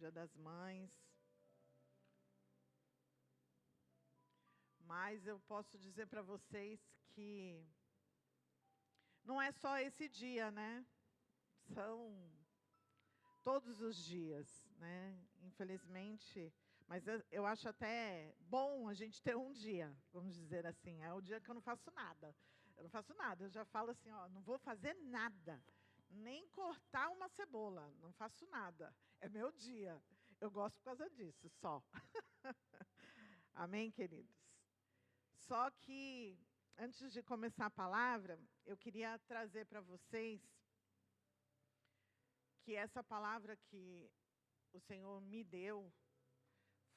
Dia das Mães. Mas eu posso dizer para vocês que não é só esse dia, né? São todos os dias, né? Infelizmente, mas eu acho até bom a gente ter um dia, vamos dizer assim. É o dia que eu não faço nada. Eu não faço nada, eu já falo assim, ó, não vou fazer nada. Nem cortar uma cebola, não faço nada. É meu dia. Eu gosto por causa disso, só. Amém, queridos? Só que, antes de começar a palavra, eu queria trazer para vocês que essa palavra que o Senhor me deu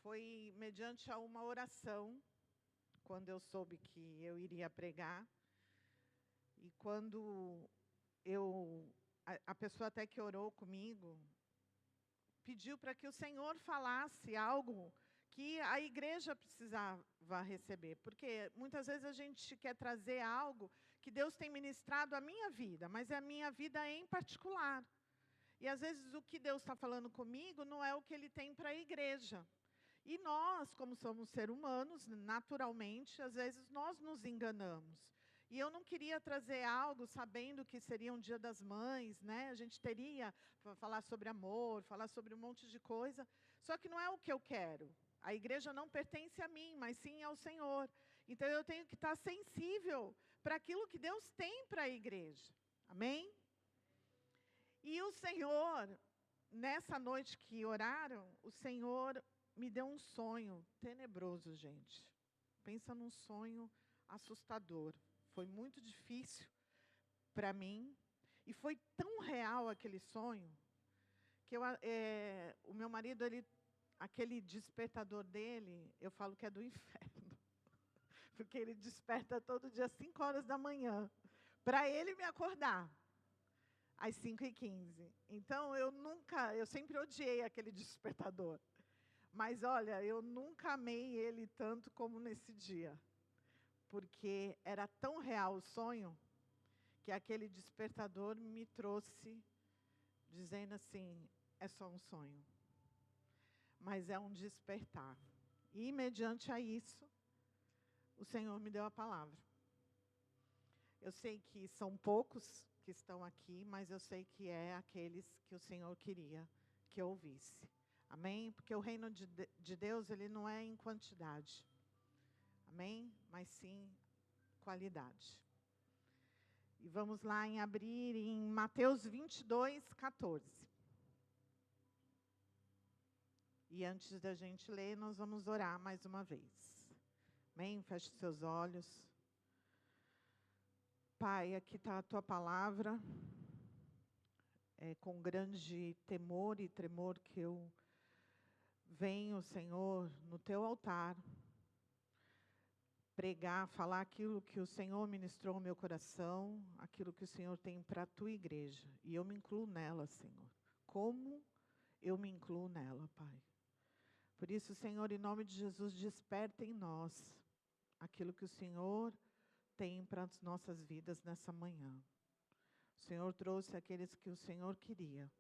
foi mediante a uma oração, quando eu soube que eu iria pregar. E quando a pessoa até que orou comigo, pediu para que o Senhor falasse algo que a igreja precisava receber. Porque muitas vezes a gente quer trazer algo que Deus tem ministrado à minha vida, mas é a minha vida em particular. E às vezes o que Deus está falando comigo não é o que Ele tem para a igreja. E nós, como somos seres humanos, naturalmente, às vezes nós nos enganamos. E eu não queria trazer algo sabendo que seria um Dia das Mães, né? A gente teria para falar sobre amor, falar sobre um monte de coisa. Só que não é o que eu quero. A igreja não pertence a mim, mas sim ao Senhor. Então eu tenho que estar sensível para aquilo que Deus tem para a igreja. Amém? E o Senhor, nessa noite que oraram, o Senhor me deu um sonho tenebroso, gente. Pensa num sonho assustador. Foi muito difícil para mim. E foi tão real aquele sonho, que o meu marido, aquele despertador dele, eu falo que é do inferno. Porque ele desperta todo dia às 5 horas da manhã, para ele me acordar. Às 5h15. Então, eu sempre odiei aquele despertador. Mas, olha, eu nunca amei ele tanto como nesse dia. Porque era tão real o sonho, que aquele despertador me trouxe, dizendo assim, é só um sonho. Mas é um despertar. E, mediante a isso, o Senhor me deu a palavra. Eu sei que são poucos que estão aqui, mas eu sei que é aqueles que o Senhor queria que eu ouvisse. Amém? Porque o reino de Deus, ele não é em quantidade. Amém? Mas sim qualidade. E vamos lá abrir em Mateus 22:14. E antes da gente ler, nós vamos orar mais uma vez. Amém? Feche seus olhos. Pai, aqui está a tua palavra. É com grande temor e tremor que eu venho, Senhor, no teu altar, pregar, falar aquilo que o Senhor ministrou no meu coração, aquilo que o Senhor tem para a tua igreja. E eu me incluo nela, Senhor. Como eu me incluo nela, Pai. Por isso, Senhor, em nome de Jesus, desperta em nós aquilo que o Senhor tem para as nossas vidas nessa manhã. O Senhor trouxe aqueles que o Senhor queria.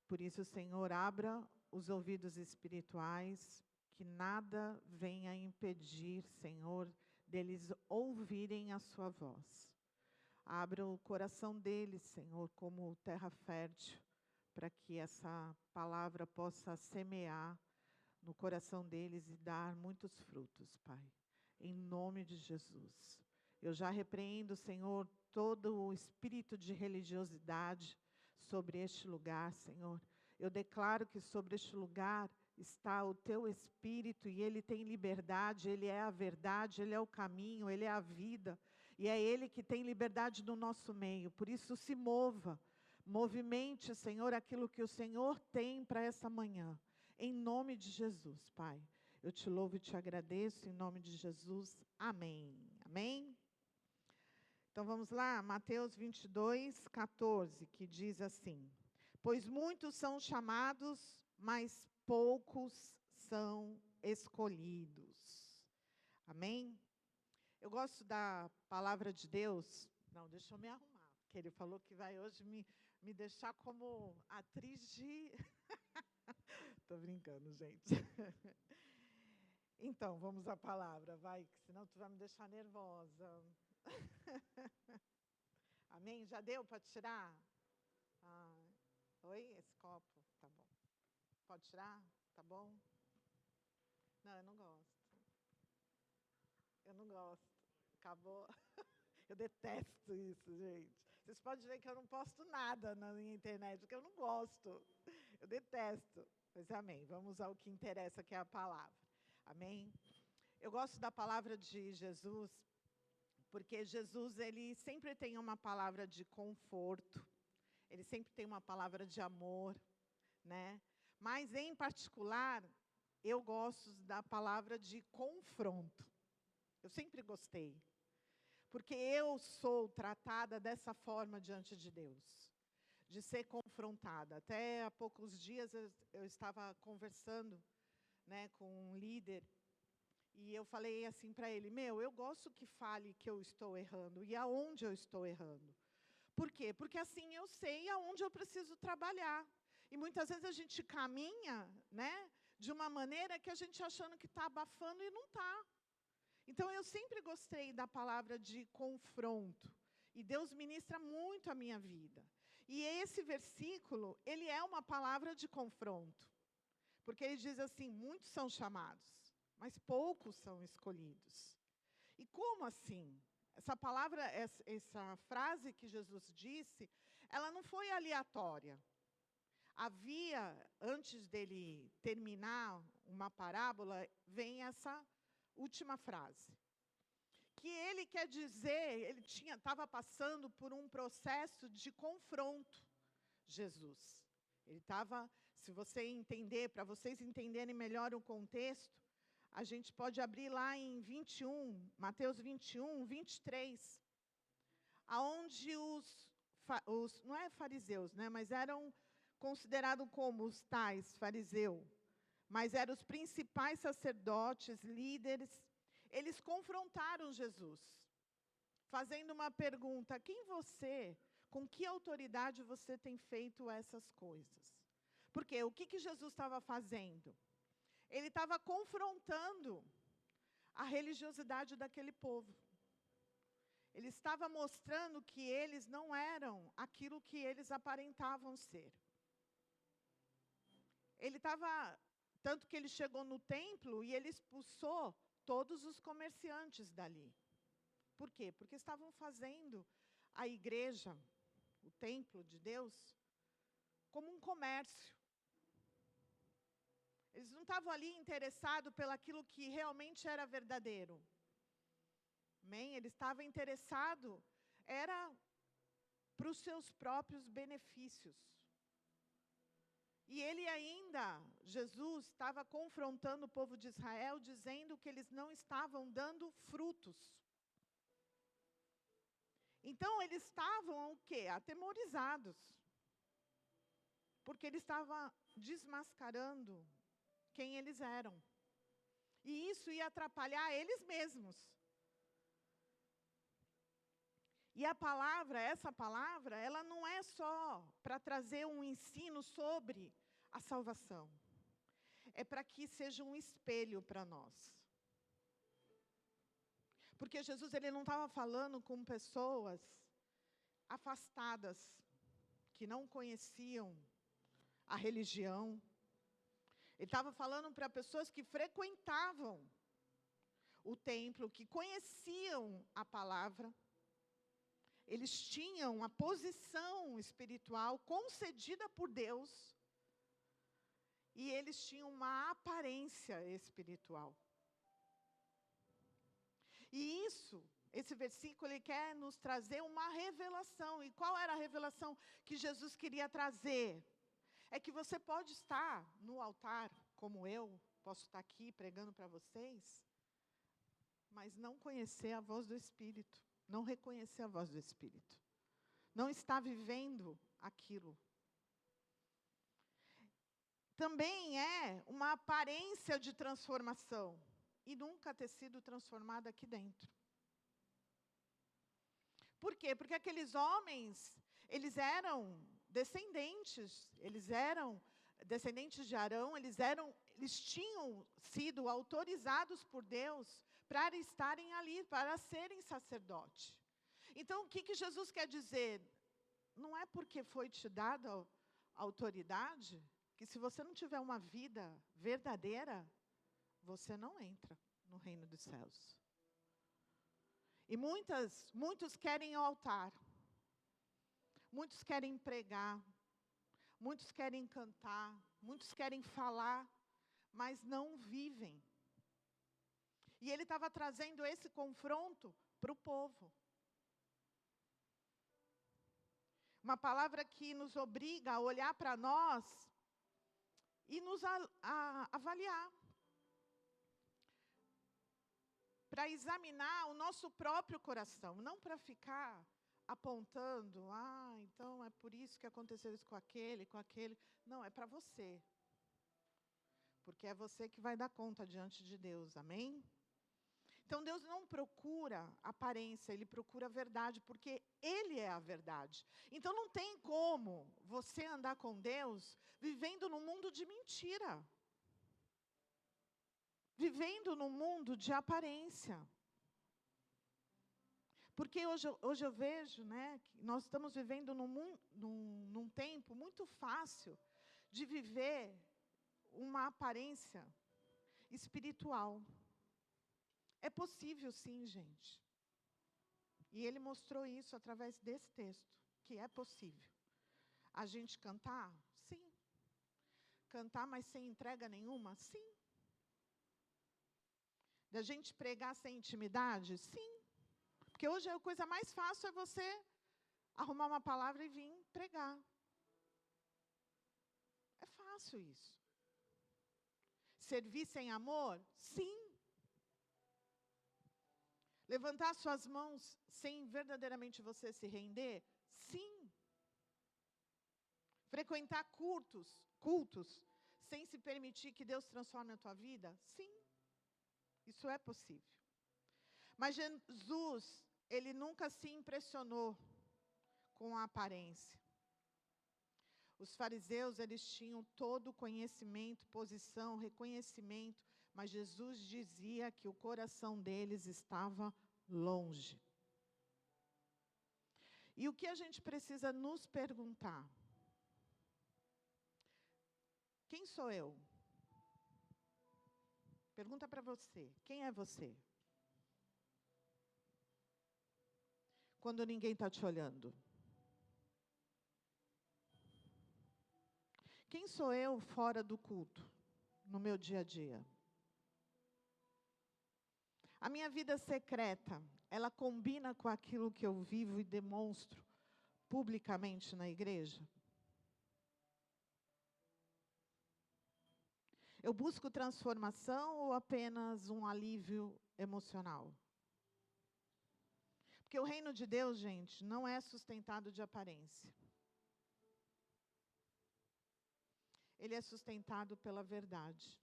Por isso, Senhor, abra os ouvidos espirituais, que nada venha impedir, Senhor, deles ouvirem a sua voz. Abra o coração deles, Senhor, como terra fértil, para que essa palavra possa semear no coração deles e dar muitos frutos, Pai. Em nome de Jesus. Eu já repreendo, Senhor, todo o espírito de religiosidade sobre este lugar, Senhor. Eu declaro que sobre este lugar está o teu Espírito e Ele tem liberdade, Ele é a verdade, Ele é o caminho, Ele é a vida. E é Ele que tem liberdade no nosso meio. Por isso, se mova, movimente, Senhor, aquilo que o Senhor tem para essa manhã. Em nome de Jesus, Pai. Eu te louvo e te agradeço, em nome de Jesus. Amém. Amém? Então vamos lá, Mateus 22:14, que diz assim: pois muitos são chamados, mas poucos são escolhidos. Amém? Eu gosto da palavra de Deus. Não, deixa eu me arrumar, porque ele falou que vai hoje me deixar como atriz de brincando, gente. Então, vamos à palavra, vai, que senão tu vai me deixar nervosa. Amém? Já deu para tirar? Ah, oi, esse copo? Tá bom. Pode tirar? Tá bom? Não, eu não gosto. Eu não gosto. Acabou. Eu detesto isso, gente. Vocês podem ver que eu não posto nada na minha internet, porque eu não gosto. Eu detesto. Mas amém. Vamos ao que interessa, que é a palavra. Amém? Eu gosto da palavra de Jesus, porque Jesus, ele sempre tem uma palavra de conforto. Ele sempre tem uma palavra de amor, né? Mas, em particular, eu gosto da palavra de confronto. Eu sempre gostei. Porque eu sou tratada dessa forma diante de Deus, de ser confrontada. Até há poucos dias eu estava conversando, né, com um líder, e eu falei assim para ele, eu gosto que fale que eu estou errando e aonde eu estou errando. Por quê? Porque assim eu sei aonde eu preciso trabalhar. E muitas vezes a gente caminha, né, de uma maneira que a gente achando que está abafando e não está. Então, eu sempre gostei da palavra de confronto. E Deus ministra muito a minha vida. E esse versículo, ele é uma palavra de confronto. Porque ele diz assim, muitos são chamados, mas poucos são escolhidos. E como assim? Essa palavra, essa frase que Jesus disse, ela não foi aleatória. Havia, antes dele terminar uma parábola, vem essa última frase. Que ele quer dizer, ele estava passando por um processo de confronto, Jesus. Ele estava, se você entender, para vocês entenderem melhor o contexto, a gente pode abrir lá em 21, Mateus 21, 23, aonde não é fariseus, né, mas eram considerados como os tais fariseus, mas eram os principais sacerdotes, líderes. Eles confrontaram Jesus, fazendo uma pergunta, com que autoridade você tem feito essas coisas? Porque o que Jesus estava fazendo? Ele estava confrontando a religiosidade daquele povo. Ele estava mostrando que eles não eram aquilo que eles aparentavam ser. Ele estava, tanto que ele chegou no templo e ele expulsou todos os comerciantes dali. Por quê? Porque estavam fazendo a igreja, o templo de Deus, como um comércio. Eles não estavam ali interessados pelaquilo que realmente era verdadeiro. Amém? Ele estava interessado, era para os seus próprios benefícios. E ele ainda, Jesus, estava confrontando o povo de Israel, dizendo que eles não estavam dando frutos. Então, eles estavam o quê? Atemorizados. Porque ele estava desmascarando quem eles eram. E isso ia atrapalhar eles mesmos. E essa palavra, ela não é só para trazer um ensino sobre a salvação. É para que seja um espelho para nós. Porque Jesus, ele não estava falando com pessoas afastadas, que não conheciam a religião. Ele estava falando para pessoas que frequentavam o templo, que conheciam a palavra. Eles tinham a posição espiritual concedida por Deus. E eles tinham uma aparência espiritual. E esse versículo, ele quer nos trazer uma revelação. E qual era a revelação que Jesus queria trazer? É que você pode estar no altar, como eu, posso estar aqui pregando para vocês, mas não conhecer a voz do Espírito, não reconhecer a voz do Espírito, não estar vivendo aquilo. Também é uma aparência de transformação e nunca ter sido transformada aqui dentro. Por quê? Porque aqueles homens, eles eram descendentes, eles eram descendentes de Arão, eles tinham sido autorizados por Deus para estarem ali, para serem sacerdote. Então, o que Jesus quer dizer? Não é porque foi te dada a autoridade, que se você não tiver uma vida verdadeira, você não entra no reino dos céus. E muitos querem o altar, muitos querem pregar, muitos querem cantar, muitos querem falar, mas não vivem. E ele estava trazendo esse confronto para o povo. Uma palavra que nos obriga a olhar para nós e nos avaliar. Para examinar o nosso próprio coração, não para ficar apontando, então é por isso que aconteceu isso com aquele. Não, é para você. Porque é você que vai dar conta diante de Deus, amém? Então, Deus não procura aparência, Ele procura a verdade, porque Ele é a verdade. Então, não tem como você andar com Deus vivendo num mundo de mentira. Vivendo num mundo de aparência. Porque hoje eu vejo, que nós estamos vivendo num tempo muito fácil de viver uma aparência espiritual. É possível, sim, gente. E ele mostrou isso através desse texto, que é possível. A gente cantar? Sim. Cantar, mas sem entrega nenhuma? Sim. Da gente pregar sem intimidade? Sim. Porque hoje a coisa mais fácil é você arrumar uma palavra e vir pregar. É fácil isso. Servir sem amor? Sim. Levantar suas mãos sem verdadeiramente você se render? Sim. Frequentar cultos, sem se permitir que Deus transforme a tua vida? Sim. Isso é possível. Mas Jesus, ele nunca se impressionou com a aparência. Os fariseus, eles tinham todo o conhecimento, posição, reconhecimento, mas Jesus dizia que o coração deles estava longe. E o que a gente precisa nos perguntar? Quem sou eu? Pergunta para você, quem é você? Quando ninguém está te olhando. Quem sou eu fora do culto, no meu dia a dia? A minha vida secreta, ela combina com aquilo que eu vivo e demonstro publicamente na igreja? Eu busco transformação ou apenas um alívio emocional? Porque o reino de Deus, gente, não é sustentado de aparência. Ele é sustentado pela verdade.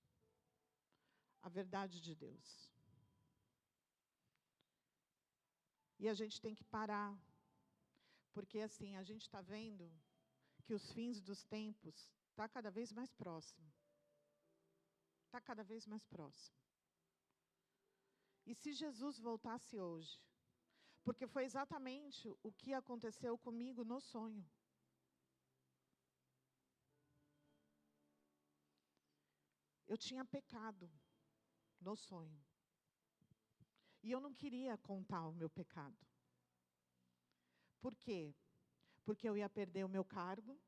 A verdade de Deus. E a gente tem que parar. Porque assim, a gente está vendo que os fins dos tempos estão cada vez mais próximo. Está cada vez mais próximo. E se Jesus voltasse hoje? Porque foi exatamente o que aconteceu comigo no sonho. Eu tinha pecado no sonho. E eu não queria contar o meu pecado. Por quê? Porque eu ia perder o meu cargo,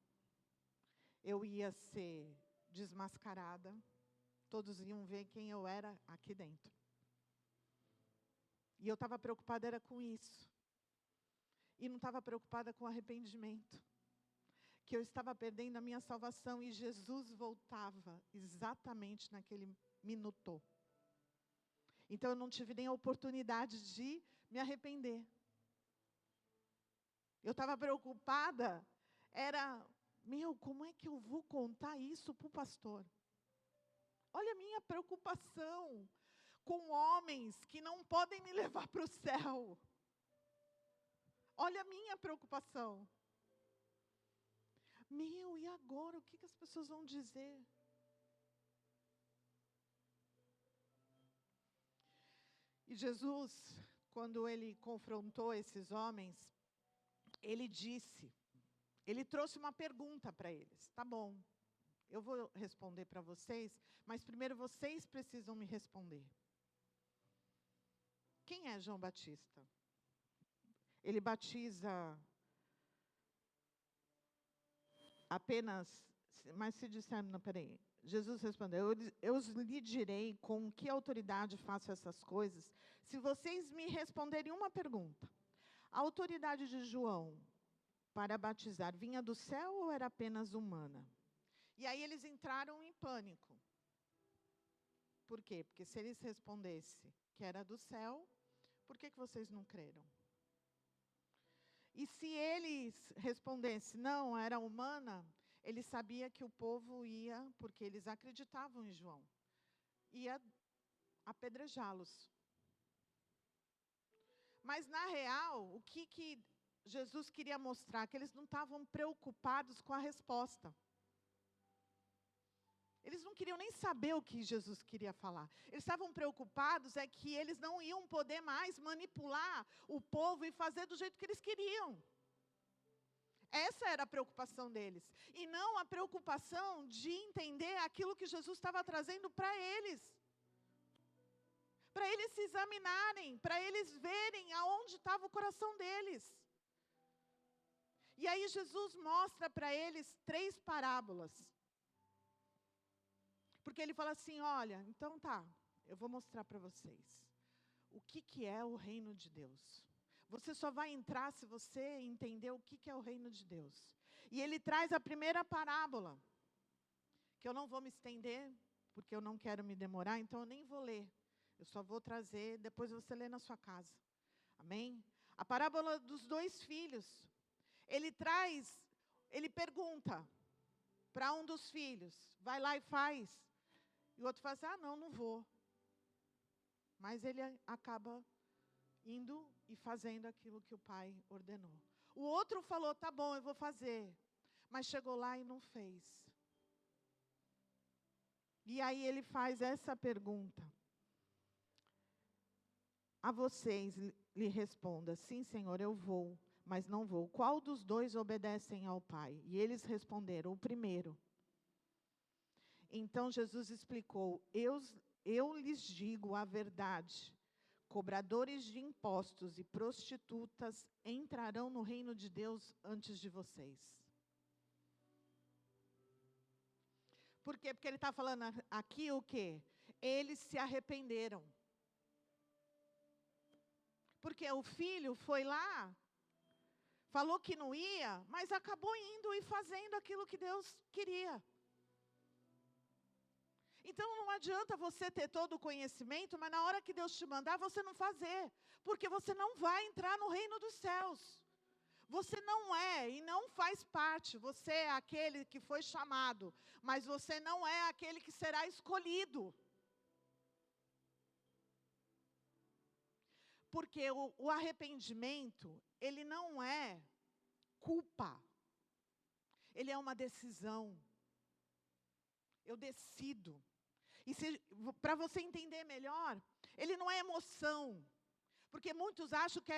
eu ia ser desmascarada, todos iam ver quem eu era aqui dentro. E eu estava preocupada era com isso. E não estava preocupada com arrependimento. Que eu estava perdendo a minha salvação e Jesus voltava exatamente naquele minuto. Então eu não tive nem a oportunidade de me arrepender. Eu estava preocupada, como é que eu vou contar isso para o pastor? Olha a minha preocupação com homens que não podem me levar para o céu. Olha a minha preocupação. E agora? O que as pessoas vão dizer? E Jesus, quando ele confrontou esses homens, ele disse, ele trouxe uma pergunta para eles. Tá bom, eu vou responder para vocês, mas primeiro vocês precisam me responder. Quem é João Batista? Ele batiza apenas, mas se disser, não, peraí. Jesus respondeu, eu lhe direi com que autoridade faço essas coisas, se vocês me responderem uma pergunta. A autoridade de João para batizar vinha do céu ou era apenas humana? E aí eles entraram em pânico. Por quê? Porque se eles respondessem que era do céu, por que vocês não creram? E se eles respondessem, não, era humana, ele sabia que o povo ia, porque eles acreditavam em João, ia apedrejá-los. Mas, na real, o que Jesus queria mostrar? Que eles não estavam preocupados com a resposta. Eles não queriam nem saber o que Jesus queria falar. Eles estavam preocupados que eles não iam poder mais manipular o povo e fazer do jeito que eles queriam. Essa era a preocupação deles. E não a preocupação de entender aquilo que Jesus estava trazendo para eles. Para eles se examinarem, para eles verem aonde estava o coração deles. E aí Jesus mostra para eles 3 parábolas. Porque ele fala assim, olha, então tá, eu vou mostrar para vocês. O que é o reino de Deus? Você só vai entrar se você entender o que é o reino de Deus. E ele traz a primeira parábola, que eu não vou me estender, porque eu não quero me demorar, então eu nem vou ler. Eu só vou trazer, depois você lê na sua casa. Amém? A parábola dos 2 filhos. Ele pergunta para um dos filhos, vai lá e faz. E o outro fala assim, não vou. Mas ele acaba indo e fazendo aquilo que o pai ordenou. O outro falou, tá bom, eu vou fazer. Mas chegou lá e não fez. E aí ele faz essa pergunta. A vocês lhe responda, sim, Senhor, eu vou, mas não vou. Qual dos 2 obedecem ao Pai? E eles responderam, o primeiro. Então Jesus explicou, eu lhes digo a verdade. Cobradores de impostos e prostitutas entrarão no reino de Deus antes de vocês. Por quê? Porque ele está falando aqui o quê? Eles se arrependeram. Porque o filho foi lá, falou que não ia, mas acabou indo e fazendo aquilo que Deus queria. Então não adianta você ter todo o conhecimento, mas na hora que Deus te mandar, você não fazer. Porque você não vai entrar no reino dos céus. Você não é e não faz parte. Você é aquele que foi chamado, mas você não é aquele que será escolhido. Porque o arrependimento, ele não é culpa. Ele é uma decisão. Eu decido. E para você entender melhor, ele não é emoção. Porque muitos acham que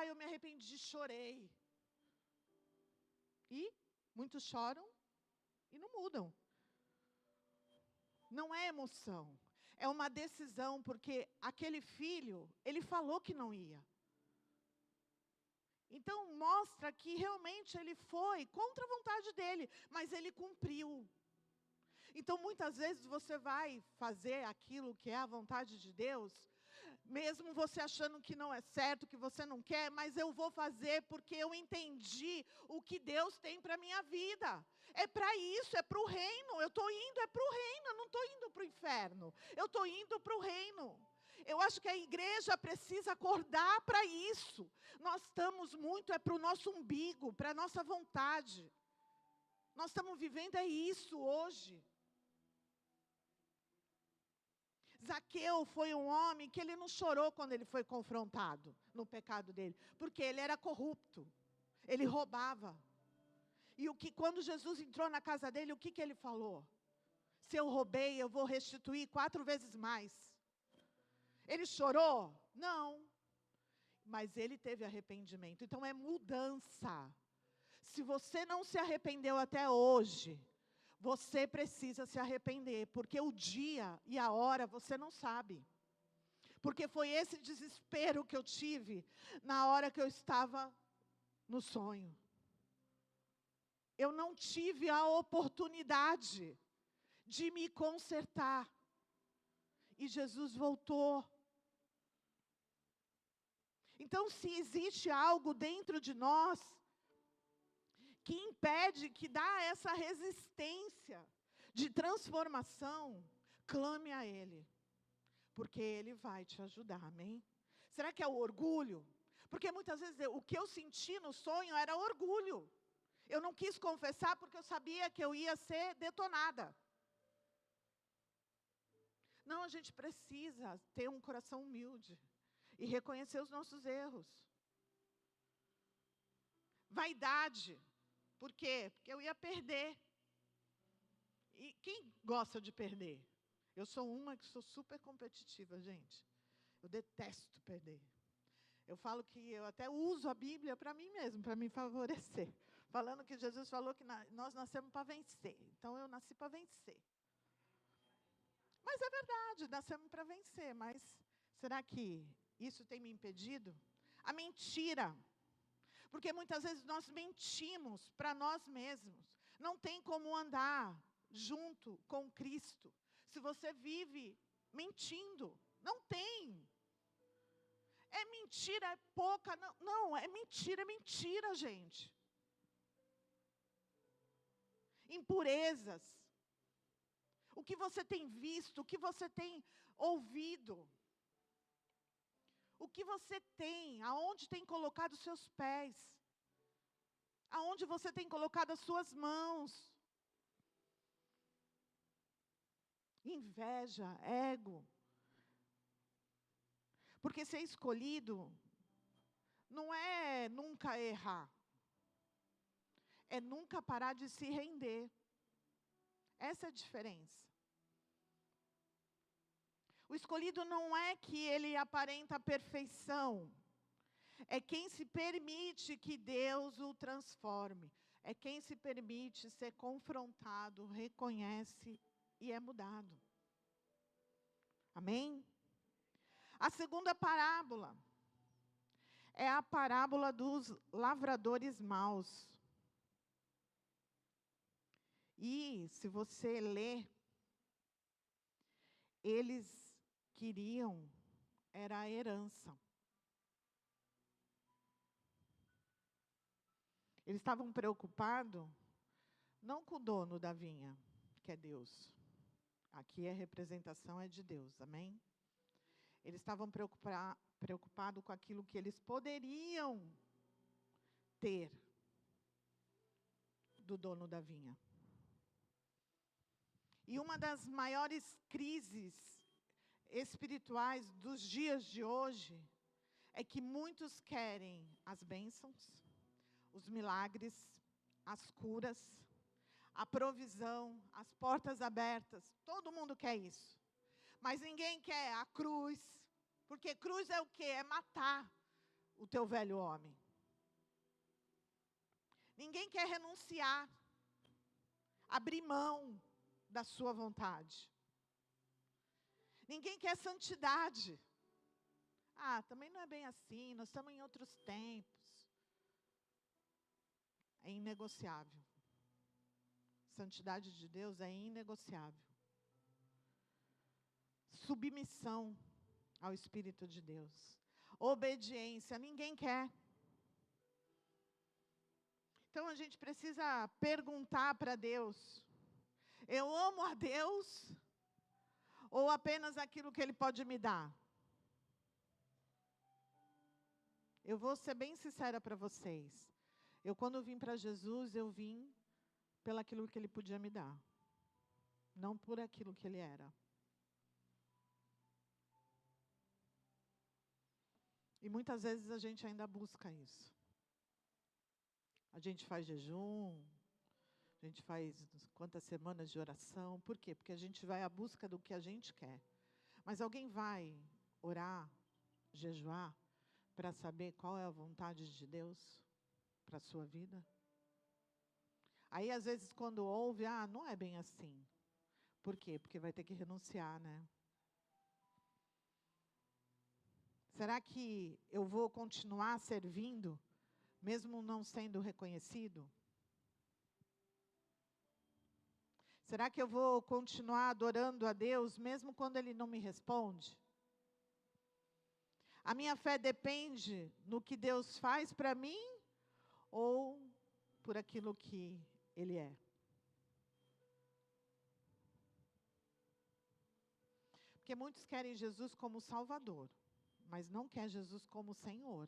eu me arrependi, chorei. E muitos choram e não mudam. Não é emoção. É uma decisão, porque aquele filho, ele falou que não ia. Então mostra que realmente ele foi contra a vontade dele, mas ele cumpriu. Então muitas vezes você vai fazer aquilo que é a vontade de Deus, mesmo você achando que não é certo, que você não quer, mas eu vou fazer porque eu entendi o que Deus tem para a minha vida. É para isso, é para o reino. Eu estou indo, para o reino, eu não estou indo para o inferno. Eu estou indo para o reino. Eu acho que a igreja precisa acordar para isso. Nós estamos muito, para o nosso umbigo, para a nossa vontade. Nós estamos vivendo isso hoje. Zaqueu foi um homem que ele não chorou quando ele foi confrontado no pecado dele, porque ele era corrupto, ele roubava. E quando Jesus entrou na casa dele, o que ele falou? Se eu roubei, eu vou restituir 4 vezes mais. Ele chorou? Não. Mas ele teve arrependimento. Então é mudança. Se você não se arrependeu até hoje, você precisa se arrepender. Porque o dia e a hora você não sabe. Porque foi esse desespero que eu tive na hora que eu estava no sonho. Eu não tive a oportunidade de me consertar. E Jesus voltou. Então, se existe algo dentro de nós que impede, que dá essa resistência de transformação, clame a Ele. Porque Ele vai te ajudar, amém? Será que é o orgulho? Porque muitas vezes o que eu senti no sonho era orgulho. Eu não quis confessar porque eu sabia que eu ia ser detonada. Não, a gente precisa ter um coração humilde e reconhecer os nossos erros. Vaidade. Por quê? Porque eu ia perder. E quem gosta de perder? Eu sou uma que sou super competitiva, gente. Eu detesto perder. Eu falo que eu até uso a Bíblia para mim mesmo, para me favorecer. Falando que Jesus falou que nós nascemos para vencer. Então, eu nasci para vencer. Mas é verdade, nascemos para vencer. Mas será que isso tem me impedido? A mentira. Porque muitas vezes nós mentimos para nós mesmos. Não tem como andar junto com Cristo se você vive mentindo. Não tem. É mentira, é pouca. Não, é mentira, gente. Impurezas. O que você tem visto, o que você tem ouvido. O que você tem, aonde tem colocado os seus pés. Aonde você tem colocado as suas mãos. Inveja, ego. Porque ser escolhido não é nunca errar. É nunca parar de se render. Essa é a diferença. O escolhido não é que ele aparenta perfeição. É quem se permite que Deus o transforme. É quem se permite ser confrontado, reconhece e é mudado. Amém? A segunda parábola é a parábola dos lavradores maus. E, se você ler, eles queriam, era a herança. Eles estavam preocupados, não com o dono da vinha, que é Deus. Aqui a representação é de Deus, amém? Eles estavam preocupados com aquilo que eles poderiam ter do dono da vinha. E uma das maiores crises espirituais dos dias de hoje é que muitos querem as bênçãos, os milagres, as curas, a provisão, as portas abertas. Todo mundo quer isso. Mas ninguém quer a cruz, porque cruz é o quê? É matar o teu velho homem. Ninguém quer renunciar, abrir mão da sua vontade. Ninguém quer santidade. Também não é bem assim, nós estamos em outros tempos. É inegociável. Santidade de Deus é inegociável. Submissão ao Espírito de Deus. Obediência, ninguém quer. Então a gente precisa perguntar para Deus: eu amo a Deus ou apenas aquilo que Ele pode me dar? Eu vou ser bem sincera para vocês. Quando vim para Jesus, eu vim pelaquilo que Ele podia me dar. Não por aquilo que Ele era. E muitas vezes a gente ainda busca isso. A gente faz jejum, A gente faz quantas semanas de oração. Por quê? Porque a gente vai à busca do que a gente quer. Mas alguém vai orar, jejuar, para saber qual é a vontade de Deus para a sua vida? Aí, às vezes, quando ouve, não é bem assim. Por quê? Porque vai ter que renunciar, né? Será que eu vou continuar servindo, mesmo não sendo reconhecido? Será que eu vou continuar adorando a Deus, mesmo quando Ele não me responde? A minha fé depende no que Deus faz para mim ou por aquilo que Ele é? Porque muitos querem Jesus como Salvador, mas não quer Jesus como Senhor.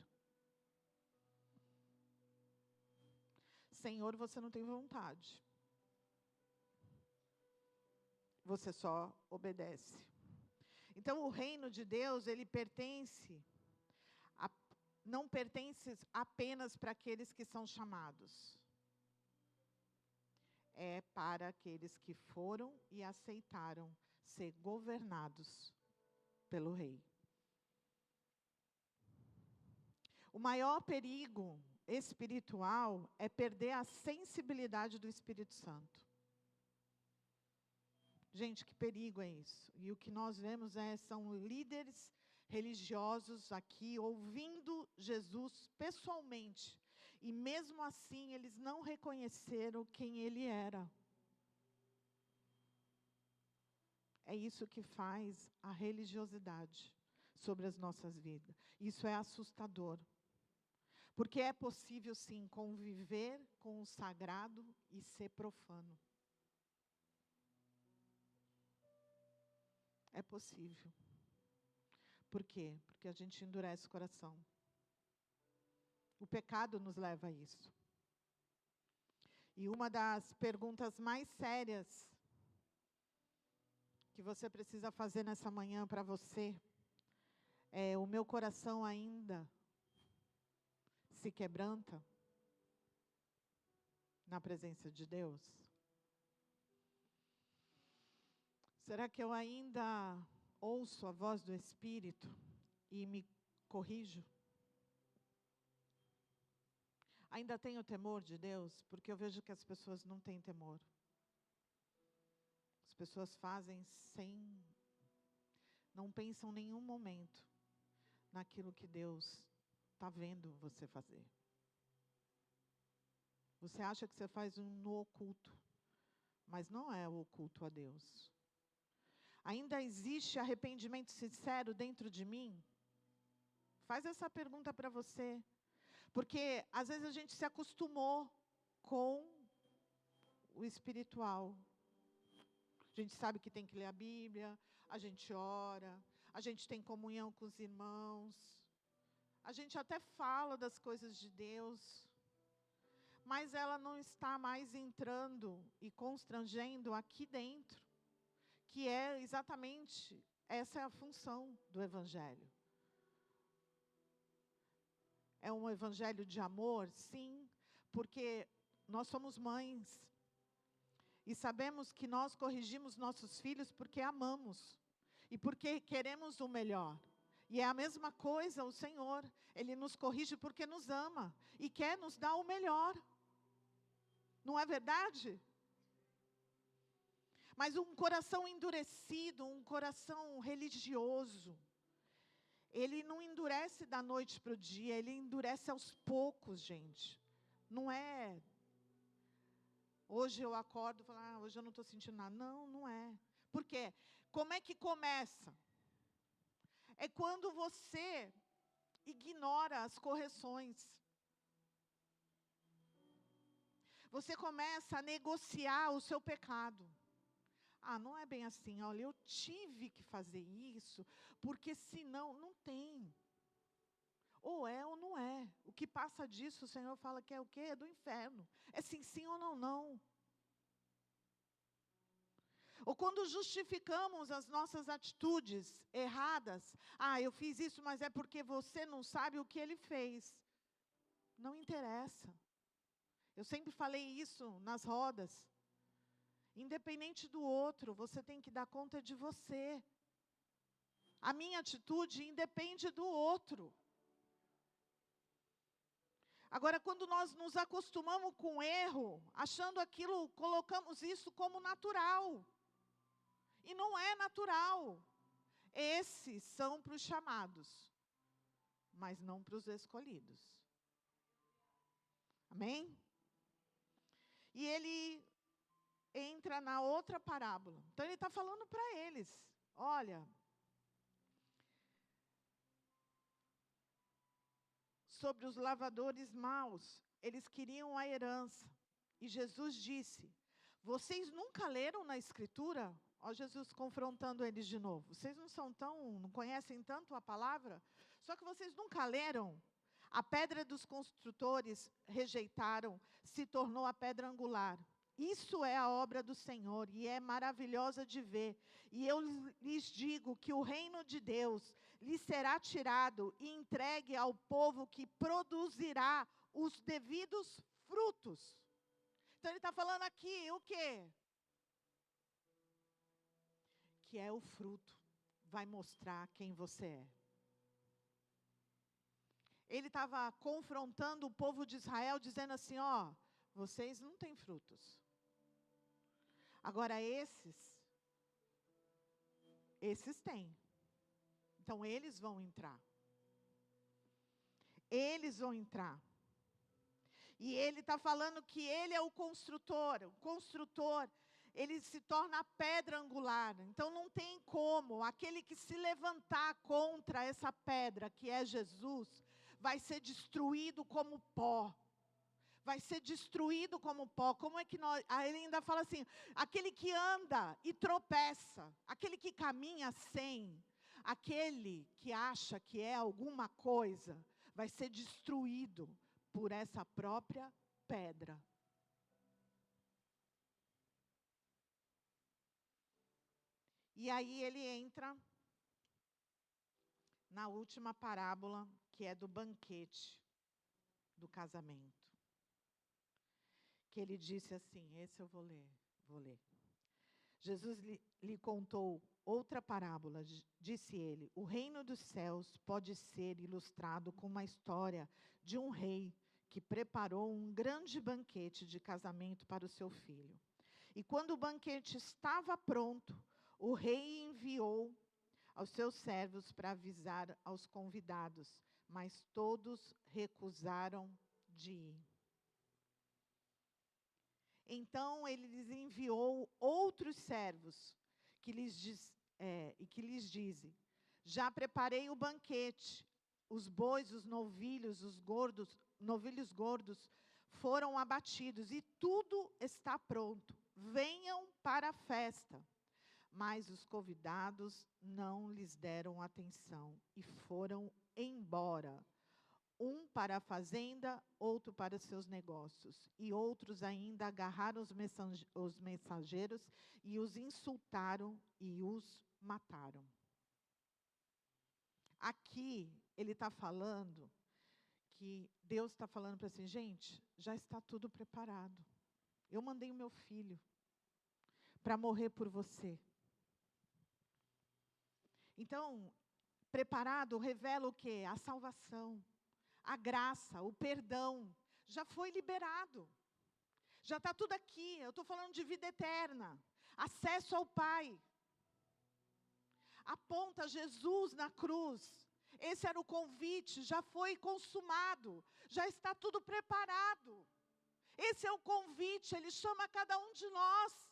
Senhor, você não tem vontade. Você só obedece. Então, o reino de Deus, ele não pertence apenas para aqueles que são chamados. É para aqueles que foram e aceitaram ser governados pelo Rei. O maior perigo espiritual é perder a sensibilidade do Espírito Santo. Gente, que perigo é isso? E o que nós vemos são líderes religiosos aqui ouvindo Jesus pessoalmente. E mesmo assim, eles não reconheceram quem Ele era. É isso que faz a religiosidade sobre as nossas vidas. Isso é assustador. Porque é possível, sim, conviver com o sagrado e ser profano. É possível. Por quê? Porque a gente endurece o coração. O pecado nos leva a isso. E uma das perguntas mais sérias que você precisa fazer nessa manhã para você é: o meu coração ainda se quebranta na presença de Deus? Será que eu ainda ouço a voz do Espírito e me corrijo? Ainda tenho temor de Deus? Porque eu vejo que as pessoas não têm temor. As pessoas fazem não pensam em nenhum momento naquilo que Deus está vendo você fazer. Você acha que você faz no oculto, mas não é o oculto a Deus. Ainda existe arrependimento sincero dentro de mim? Faz essa pergunta para você. Porque às vezes a gente se acostumou com o espiritual. A gente sabe que tem que ler a Bíblia, a gente ora, a gente tem comunhão com os irmãos, a gente até fala das coisas de Deus, mas ela não está mais entrando e constrangendo aqui dentro, que é exatamente essa é a função do Evangelho. É um evangelho de amor? Sim, porque nós somos mães. E sabemos que nós corrigimos nossos filhos porque amamos. E porque queremos o melhor. E é a mesma coisa o Senhor. Ele nos corrige porque nos ama. E quer nos dar o melhor. Não é verdade? Mas um coração endurecido, um coração religioso, ele não endurece da noite para o dia, ele endurece aos poucos, gente. Não é, hoje eu acordo e falo, hoje eu não estou sentindo nada. Não, não é. Por quê? Como é que começa? É quando você ignora as correções. Você começa a negociar o seu pecado. Não é bem assim, olha, eu tive que fazer isso, porque senão, não tem. Ou é ou não é. O que passa disso, o Senhor fala que é o quê? É do inferno. É sim, sim ou não, não. Ou quando justificamos as nossas atitudes erradas. Eu fiz isso, mas é porque você não sabe o que ele fez. Não interessa. Eu sempre falei isso nas rodas. Independente do outro, você tem que dar conta de você. A minha atitude independe do outro. Agora, quando nós nos acostumamos com o erro, achando aquilo, colocamos isso como natural. E não é natural. Esses são para os chamados, mas não para os escolhidos. Amém? E ele entra na outra parábola. Então, ele está falando para eles, olha, sobre os lavradores maus, eles queriam a herança. E Jesus disse, vocês nunca leram na Escritura? Ó, Jesus confrontando eles de novo. Vocês não conhecem tanto a palavra? Só que vocês nunca leram? A pedra dos construtores rejeitaram, se tornou a pedra angular. Isso é a obra do Senhor e é maravilhosa de ver. E eu lhes digo que o reino de Deus lhe será tirado e entregue ao povo que produzirá os devidos frutos. Então ele está falando aqui o quê? Que é o fruto, vai mostrar quem você é. Ele estava confrontando o povo de Israel, dizendo assim, ó, vocês não têm frutos. Agora esses têm. Então eles vão entrar. Eles vão entrar. E ele está falando que ele é o construtor. O construtor, ele se torna a pedra angular. Então não tem como. Aquele que se levantar contra essa pedra, que é Jesus, vai ser destruído como pó. Vai ser destruído como pó. Como é que nós... Aí ele ainda fala assim, aquele que anda e tropeça, aquele que caminha sem, aquele que acha que é alguma coisa, vai ser destruído por essa própria pedra. E aí ele entra na última parábola, que é do banquete, do casamento. Que ele disse assim, esse eu vou ler. Jesus lhe contou outra parábola, disse ele, o reino dos céus pode ser ilustrado com uma história de um rei que preparou um grande banquete de casamento para o seu filho. E quando o banquete estava pronto, o rei enviou aos seus servos para avisar aos convidados, mas todos recusaram de ir. Então ele lhes enviou outros servos que lhes dizem, já preparei o banquete, os bois, os novilhos gordos foram abatidos e tudo está pronto. Venham para a festa. Mas os convidados não lhes deram atenção e foram embora. Um para a fazenda, outro para seus negócios. E outros ainda agarraram os mensageiros e os insultaram e os mataram. Aqui ele está falando que Deus está falando para assim, gente, já está tudo preparado. Eu mandei o meu filho para morrer por você. Então, preparado revela o quê? A salvação, a graça, o perdão. Já foi liberado. Já está tudo aqui. Eu estou falando de vida eterna. Acesso ao Pai. Aponta Jesus na cruz. Esse era o convite, já foi consumado. Já está tudo preparado. Esse é o convite, ele chama cada um de nós.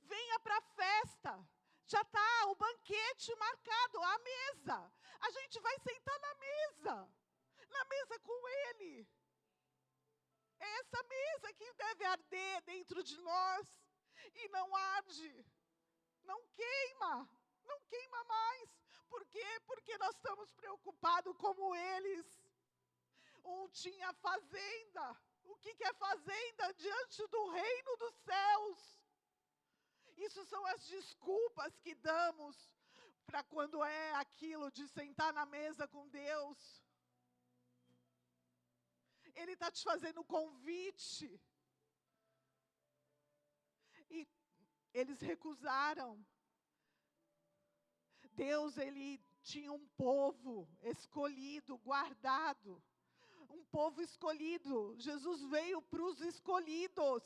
Venha para a festa. Já está o banquete marcado, a mesa. A gente vai sentar na mesa com Ele. É essa mesa que deve arder dentro de nós. E não arde, não queima mais. Por quê? Porque nós estamos preocupados como eles. Um tinha fazenda. O que é fazenda diante do reino dos céus? Isso são as desculpas que damos para quando é aquilo de sentar na mesa com Deus. Ele está te fazendo um convite. E eles recusaram. Deus, Ele tinha um povo escolhido, guardado. Um povo escolhido. Jesus veio para os escolhidos.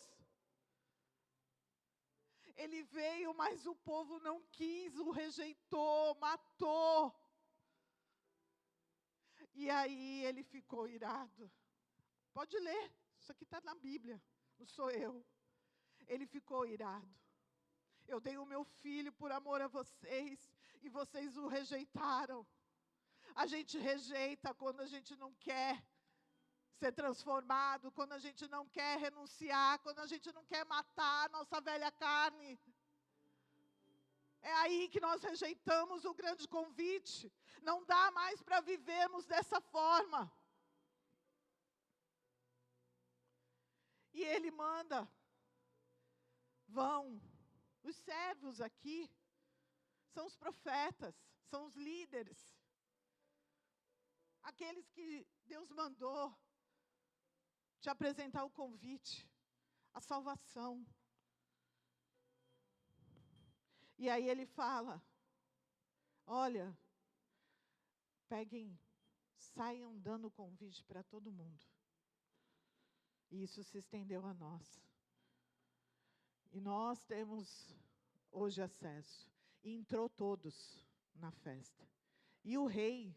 Ele veio, mas o povo não quis, o rejeitou, matou. E aí ele ficou irado. Pode ler, isso aqui está na Bíblia, não sou eu. Ele ficou irado. Eu dei o meu filho por amor a vocês, e vocês o rejeitaram. A gente rejeita quando a gente não quer ser transformado, quando a gente não quer renunciar, quando a gente não quer matar a nossa velha carne. É aí que nós rejeitamos o grande convite. Não dá mais para vivermos dessa forma. E ele manda, vão. Os servos aqui são os profetas, são os líderes. Aqueles que Deus mandou te apresentar o convite, a salvação. E aí ele fala, olha, peguem, saiam dando convite para todo mundo. E isso se estendeu a nós. E nós temos hoje acesso. E entrou todos na festa. E o rei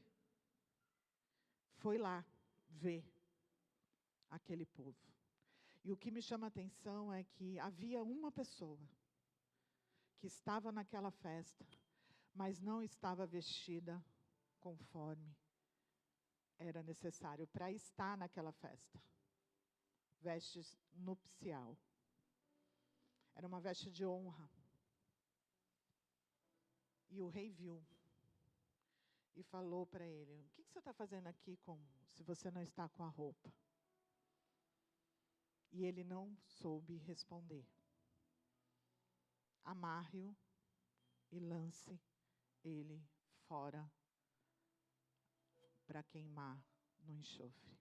foi lá ver aquele povo. E o que me chama a atenção é que havia uma pessoa que estava naquela festa, mas não estava vestida conforme era necessário para estar naquela festa. Vestes nupcial. Era uma veste de honra. E o rei viu. E falou para ele, o que você está fazendo aqui se você não está com a roupa? E ele não soube responder. Amarre-o e lance ele fora para queimar no enxofre.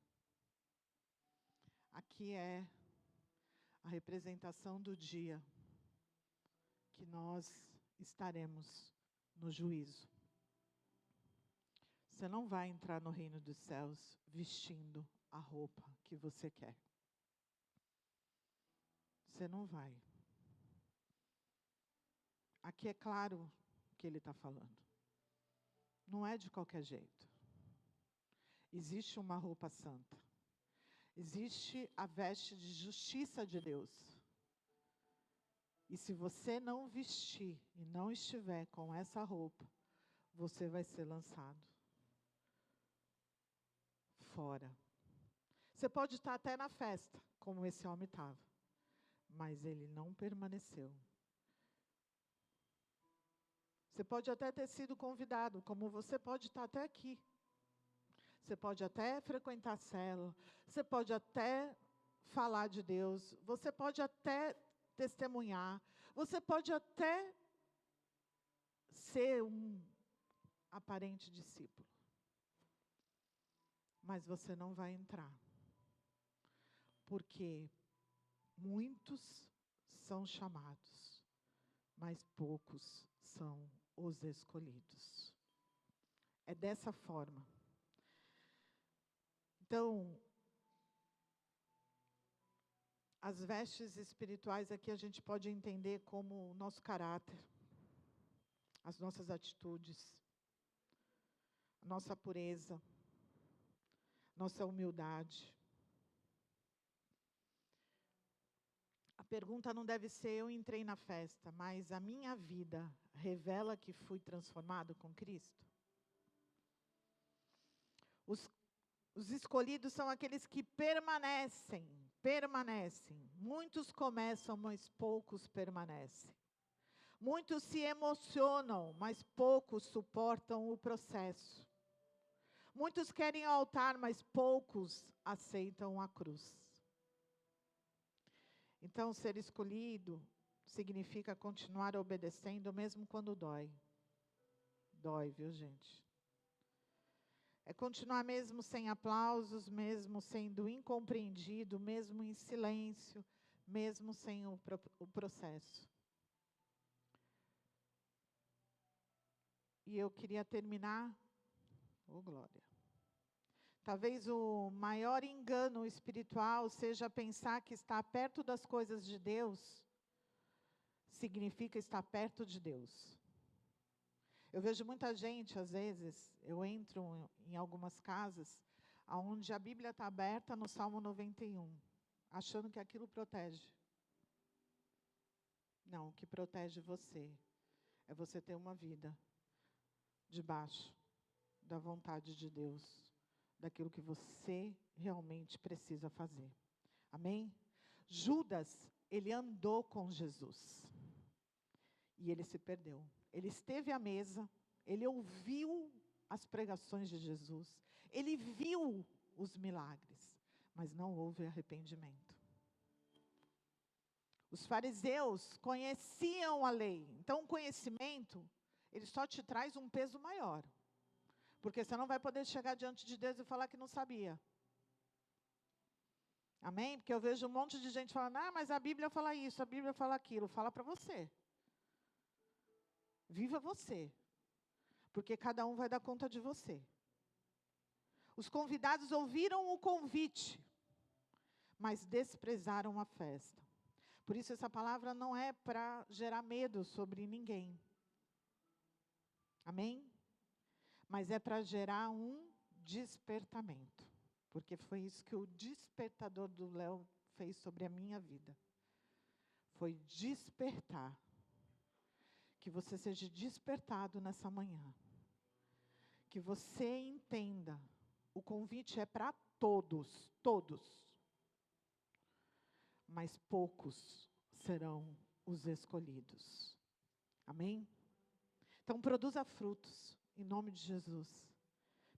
Aqui é a representação do dia que nós estaremos no juízo. Você não vai entrar no reino dos céus vestindo a roupa que você quer. Você não vai. Aqui é claro o que ele está falando. Não é de qualquer jeito. Existe uma roupa santa. Existe a veste de justiça de Deus. E se você não vestir e não estiver com essa roupa, você vai ser lançado fora. Você pode estar até na festa, como esse homem estava, mas ele não permaneceu. Você pode até ter sido convidado, como você pode estar até aqui. Você pode até frequentar a célula, você pode até falar de Deus, você pode até testemunhar, você pode até ser um aparente discípulo. Mas você não vai entrar. Porque muitos são chamados, mas poucos são os escolhidos. É dessa forma. Então, as vestes espirituais aqui a gente pode entender como o nosso caráter, as nossas atitudes, a nossa pureza, nossa humildade. A pergunta não deve ser, eu entrei na festa, mas a minha vida revela que fui transformado com Cristo? Os escolhidos são aqueles que permanecem. Muitos começam, mas poucos permanecem. Muitos se emocionam, mas poucos suportam o processo. Muitos querem o altar, mas poucos aceitam a cruz. Então, ser escolhido significa continuar obedecendo, mesmo quando dói. Dói, viu, gente? É continuar mesmo sem aplausos, mesmo sendo incompreendido, mesmo em silêncio, mesmo sem o processo. E eu queria terminar, glória. Talvez o maior engano espiritual seja pensar que estar perto das coisas de Deus significa estar perto de Deus. Eu vejo muita gente, às vezes, eu entro em algumas casas, onde a Bíblia está aberta no Salmo 91, achando que aquilo protege. Não, o que protege você é você ter uma vida debaixo da vontade de Deus, daquilo que você realmente precisa fazer. Amém? Judas, ele andou com Jesus. E ele se perdeu. Ele esteve à mesa, ele ouviu as pregações de Jesus, ele viu os milagres, mas não houve arrependimento. Os fariseus conheciam a lei, então o conhecimento, ele só te traz um peso maior. Porque você não vai poder chegar diante de Deus e falar que não sabia. Amém? Porque eu vejo um monte de gente falando, mas a Bíblia fala isso, a Bíblia fala aquilo. Fala para você. Viva você. Porque cada um vai dar conta de você. Os convidados ouviram o convite, mas desprezaram a festa. Por isso essa palavra não é para gerar medo sobre ninguém. Amém? Mas é para gerar um despertamento. Porque foi isso que o despertador do Léo fez sobre a minha vida. Foi despertar. Que você seja despertado nessa manhã. Que você entenda. O convite é para todos, todos. Mas poucos serão os escolhidos. Amém? Então produza frutos, em nome de Jesus.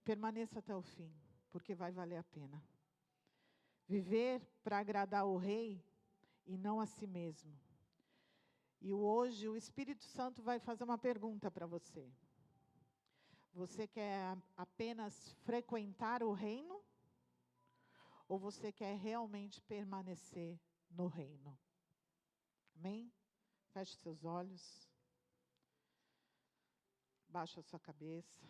Permaneça até o fim, porque vai valer a pena. Viver para agradar o Rei e não a si mesmo. E hoje o Espírito Santo vai fazer uma pergunta para você. Você quer apenas frequentar o reino? Ou você quer realmente permanecer no reino? Amém? Feche seus olhos. Baixa a sua cabeça.